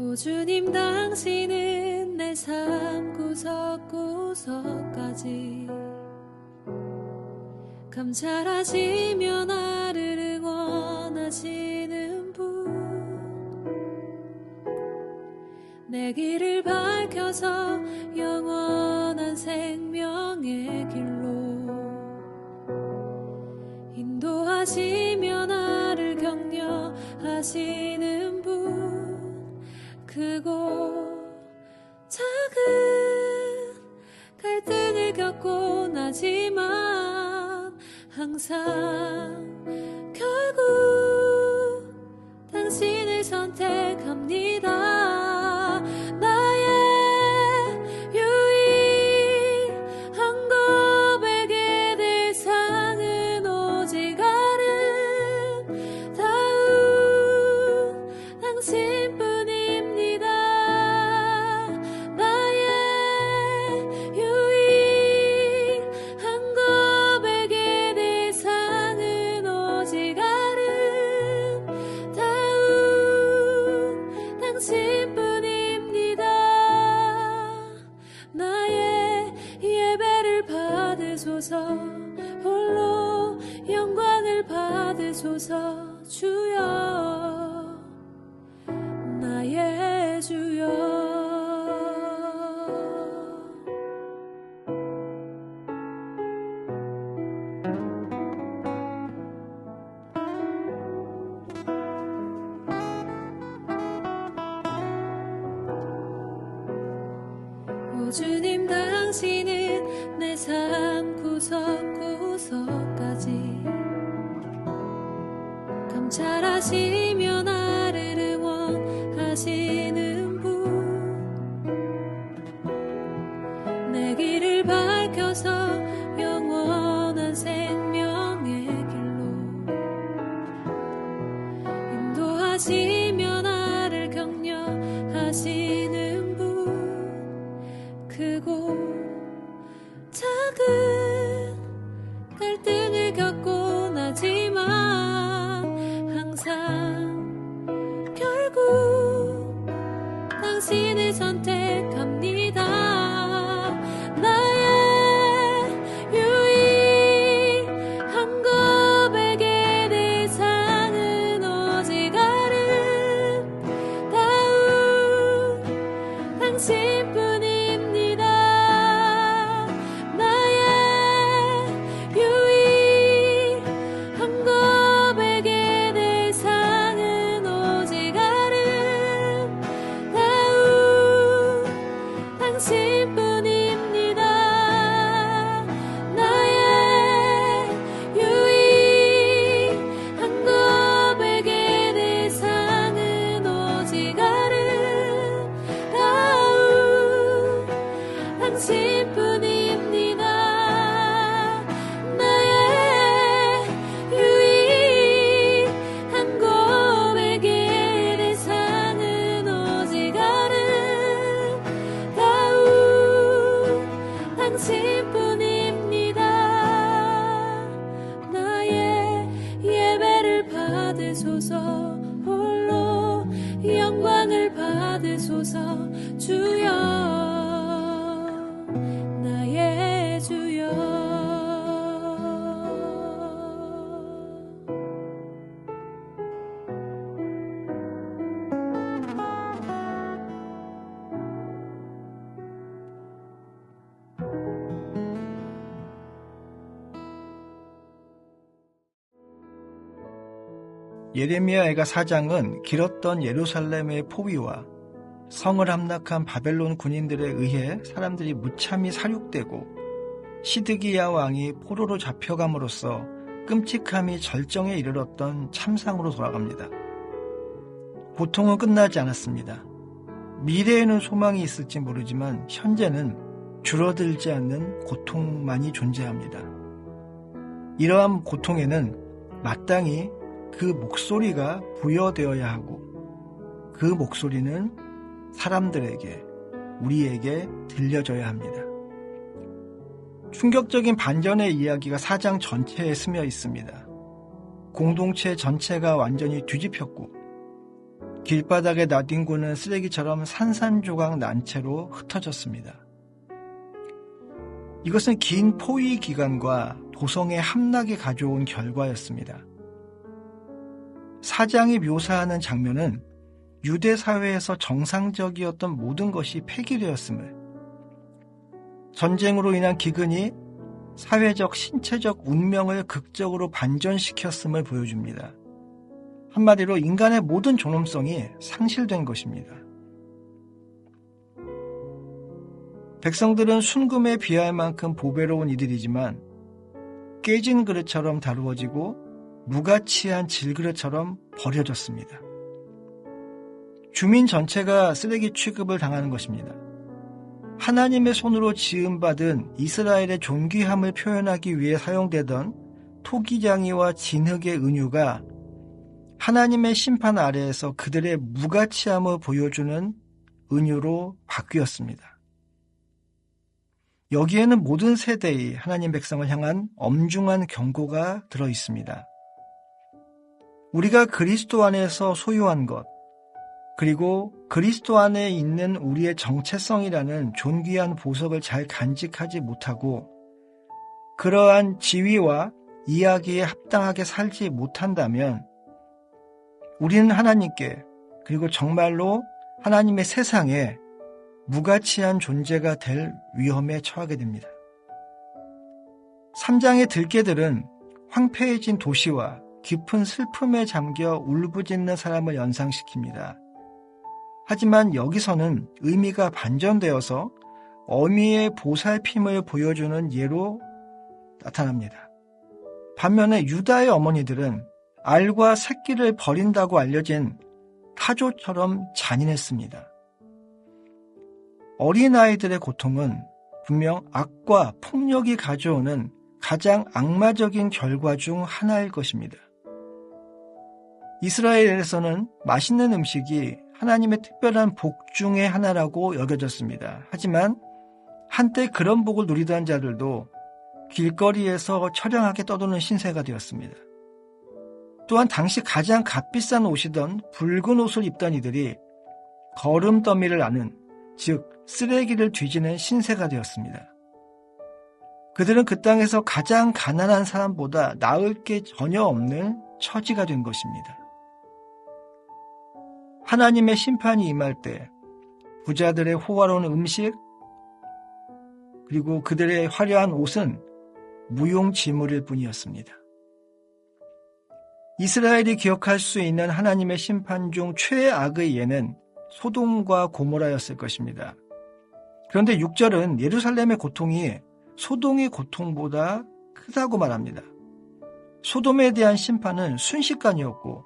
오 주님, 당신은 내 삶 구석구석까지 감찰하시며 나를 응원하시는 분, 내 길을 밝혀서 영원한 생명의 길로 인도하시며 나를 격려하시는 분, 크고 작은 갈등을 겪고 나지만 항상 결국 당신을 선택합니다. 나의 유일한 고백의 대상은 오직 아름다운 당신뿐입니다. 나의 유일한 고백의 대상은 오직 아름다운 당신뿐입니다. 나의 예배를 받으소서, 홀로 영광을 받으소서. 주여, 나의 주여. 오 주님, 당신은 내 삶 구석구석까지 감찰하시며 나를 응원하시는 분, 내 길을 밝혀서 영원한 생명의 길로 인도하시며 나를 격려하시는 분, 크고 작은 갈등을 겪고 나지만 항상 결국 당신을 선택합니다. 나의 유일한 고백의 대상은 오직 아름다운 당신뿐입니다. 나의 유일한 고백의 대상은 오직 아름다운 당신뿐입니다. 나의 유일한 고백의 대상은 오직 아름다운 당신뿐입니다. 나의 유일한 고백의 대상은 오직 아름다운 당신뿐입니다. 나의 예배를 받으소서, 홀로 영광을 받으소서. 주여, 나의 주여. 예레미야 애가 4장은 길었던 예루살렘의 포위와 성을 함락한 바벨론 군인들에 의해 사람들이 무참히 살육되고 시드기야 왕이 포로로 잡혀감으로써 끔찍함이 절정에 이르렀던 참상으로 돌아갑니다. 고통은 끝나지 않았습니다. 미래에는 소망이 있을지 모르지만 현재는 줄어들지 않는 고통만이 존재합니다. 이러한 고통에는 마땅히 그 목소리가 부여되어야 하고 그 목소리는 사람들에게, 우리에게 들려줘야 합니다. 충격적인 반전의 이야기가 4장 전체에 스며 있습니다. 공동체 전체가 완전히 뒤집혔고 길바닥에 나뒹구는 쓰레기처럼 산산조각 난 채로 흩어졌습니다. 이것은 긴 포위 기간과 도성의 함락이 가져온 결과였습니다. 4장이 묘사하는 장면은 유대 사회에서 정상적이었던 모든 것이 폐기되었음을, 전쟁으로 인한 기근이 사회적, 신체적 운명을 극적으로 반전시켰음을 보여줍니다. 한마디로 인간의 모든 존엄성이 상실된 것입니다. 백성들은 순금에 비할 만큼 보배로운 이들이지만 깨진 그릇처럼 다루어지고 무가치한 질그릇처럼 버려졌습니다. 주민 전체가 쓰레기 취급을 당하는 것입니다. 하나님의 손으로 지음받은 이스라엘의 존귀함을 표현하기 위해 사용되던 토기장이와 진흙의 은유가 하나님의 심판 아래에서 그들의 무가치함을 보여주는 은유로 바뀌었습니다. 여기에는 모든 세대의 하나님 백성을 향한 엄중한 경고가 들어 있습니다. 우리가 그리스도 안에서 소유한 것, 그리고 그리스도 안에 있는 우리의 정체성이라는 존귀한 보석을 잘 간직하지 못하고 그러한 지위와 이야기에 합당하게 살지 못한다면 우리는 하나님께, 그리고 정말로 하나님의 세상에 무가치한 존재가 될 위험에 처하게 됩니다. 3장의 들깨들은 황폐해진 도시와 깊은 슬픔에 잠겨 울부짖는 사람을 연상시킵니다. 하지만 여기서는 의미가 반전되어서 어미의 보살핌을 보여주는 예로 나타납니다. 반면에 유다의 어머니들은 알과 새끼를 버린다고 알려진 타조처럼 잔인했습니다. 어린아이들의 고통은 분명 악과 폭력이 가져오는 가장 악마적인 결과 중 하나일 것입니다. 이스라엘에서는 맛있는 음식이 하나님의 특별한 복 중의 하나라고 여겨졌습니다. 하지만 한때 그런 복을 누리던 자들도 길거리에서 처량하게 떠도는 신세가 되었습니다. 또한 당시 가장 값비싼 옷이던 붉은 옷을 입던 이들이 거름더미를 아는, 즉 쓰레기를 뒤지는 신세가 되었습니다. 그들은 그 땅에서 가장 가난한 사람보다 나을 게 전혀 없는 처지가 된 것입니다. 하나님의 심판이 임할 때 부자들의 호화로운 음식, 그리고 그들의 화려한 옷은 무용지물일 뿐이었습니다. 이스라엘이 기억할 수 있는 하나님의 심판 중 최악의 예는 소돔과 고모라였을 것입니다. 그런데 6절은 예루살렘의 고통이 소돔의 고통보다 크다고 말합니다. 소돔에 대한 심판은 순식간이었고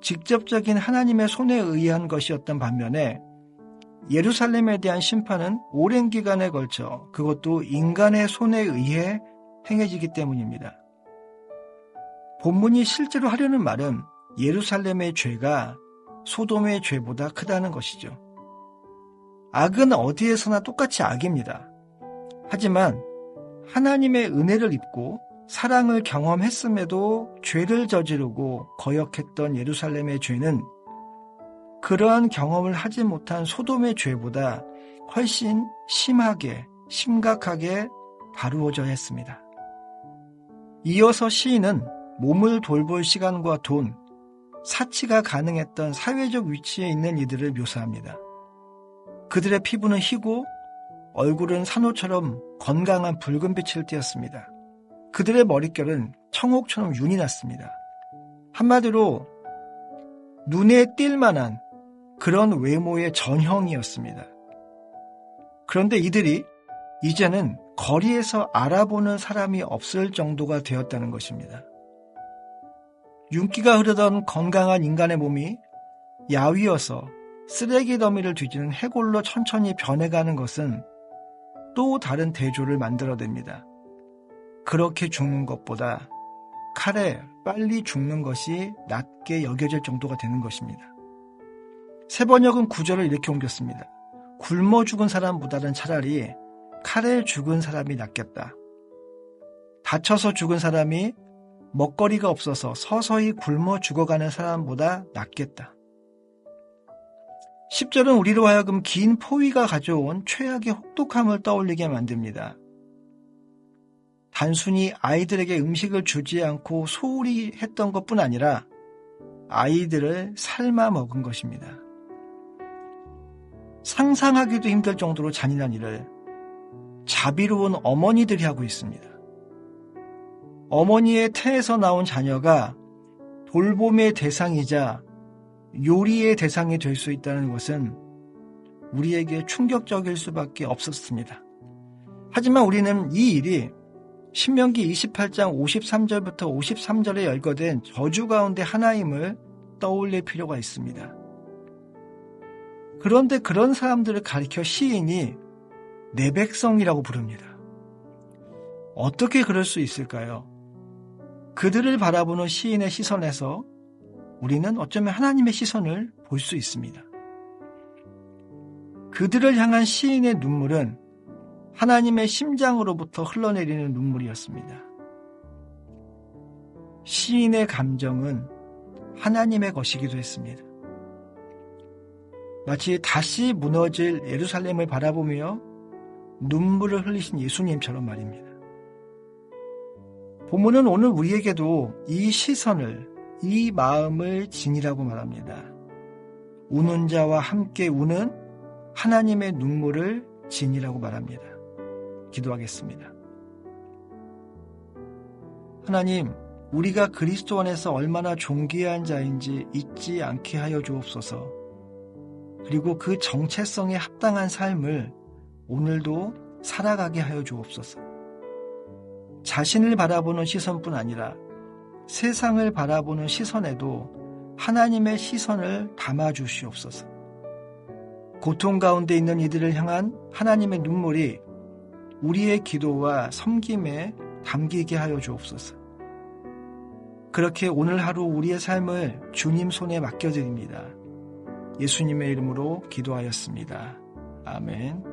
직접적인 하나님의 손에 의한 것이었던 반면에 예루살렘에 대한 심판은 오랜 기간에 걸쳐 그것도 인간의 손에 의해 행해지기 때문입니다. 본문이 실제로 하려는 말은 예루살렘의 죄가 소돔의 죄보다 크다는 것이죠. 악은 어디에서나 똑같이 악입니다. 하지만 하나님의 은혜를 입고 사랑을 경험했음에도 죄를 저지르고 거역했던 예루살렘의 죄는 그러한 경험을 하지 못한 소돔의 죄보다 훨씬 심하게, 심각하게 다루어져야 했습니다. 이어서 시인은 몸을 돌볼 시간과 돈, 사치가 가능했던 사회적 위치에 있는 이들을 묘사합니다. 그들의 피부는 희고 얼굴은 산호처럼 건강한 붉은빛을 띠었습니다. 그들의 머릿결은 청옥처럼 윤이 났습니다. 한마디로 눈에 띌 만한 그런 외모의 전형이었습니다. 그런데 이들이 이제는 거리에서 알아보는 사람이 없을 정도가 되었다는 것입니다. 윤기가 흐르던 건강한 인간의 몸이 야위어서 쓰레기 더미를 뒤지는 해골로 천천히 변해가는 것은 또 다른 대조를 만들어냅니다. 그렇게 죽는 것보다 칼에 빨리 죽는 것이 낫게 여겨질 정도가 되는 것입니다. 세번역은 구절을 이렇게 옮겼습니다. 굶어 죽은 사람보다는 차라리 칼에 죽은 사람이 낫겠다. 다쳐서 죽은 사람이 먹거리가 없어서 서서히 굶어 죽어가는 사람보다 낫겠다. 10절은 우리로 하여금 긴 포위가 가져온 최악의 혹독함을 떠올리게 만듭니다. 단순히 아이들에게 음식을 주지 않고 소홀히 했던 것뿐 아니라 아이들을 삶아 먹은 것입니다. 상상하기도 힘들 정도로 잔인한 일을 자비로운 어머니들이 하고 있습니다. 어머니의 태에서 나온 자녀가 돌봄의 대상이자 요리의 대상이 될 수 있다는 것은 우리에게 충격적일 수밖에 없었습니다. 하지만 우리는 이 일이 신명기 28장 53절부터 53절에 열거된 저주 가운데 하나임을 떠올릴 필요가 있습니다. 그런데 그런 사람들을 가리켜 시인이 내 백성이라고 부릅니다. 어떻게 그럴 수 있을까요? 그들을 바라보는 시인의 시선에서 우리는 어쩌면 하나님의 시선을 볼 수 있습니다. 그들을 향한 시인의 눈물은 하나님의 심장으로부터 흘러내리는 눈물이었습니다. 시인의 감정은 하나님의 것이기도 했습니다. 마치 다시 무너질 예루살렘을 바라보며 눈물을 흘리신 예수님처럼 말입니다. 본문은 오늘 우리에게도 이 시선을, 이 마음을 지니라고 말합니다. 우는 자와 함께 우는 하나님의 눈물을 지니라고 말합니다. 기도하겠습니다. 하나님, 우리가 그리스도 안에서 얼마나 존귀한 자인지 잊지 않게 하여 주옵소서. 그리고 그 정체성에 합당한 삶을 오늘도 살아가게 하여 주옵소서. 자신을 바라보는 시선뿐 아니라 세상을 바라보는 시선에도 하나님의 시선을 담아 주시옵소서. 고통 가운데 있는 이들을 향한 하나님의 눈물이 우리의 기도와 섬김에 담기게 하여 주옵소서. 그렇게 오늘 하루 우리의 삶을 주님 손에 맡겨드립니다. 예수님의 이름으로 기도하였습니다. 아멘.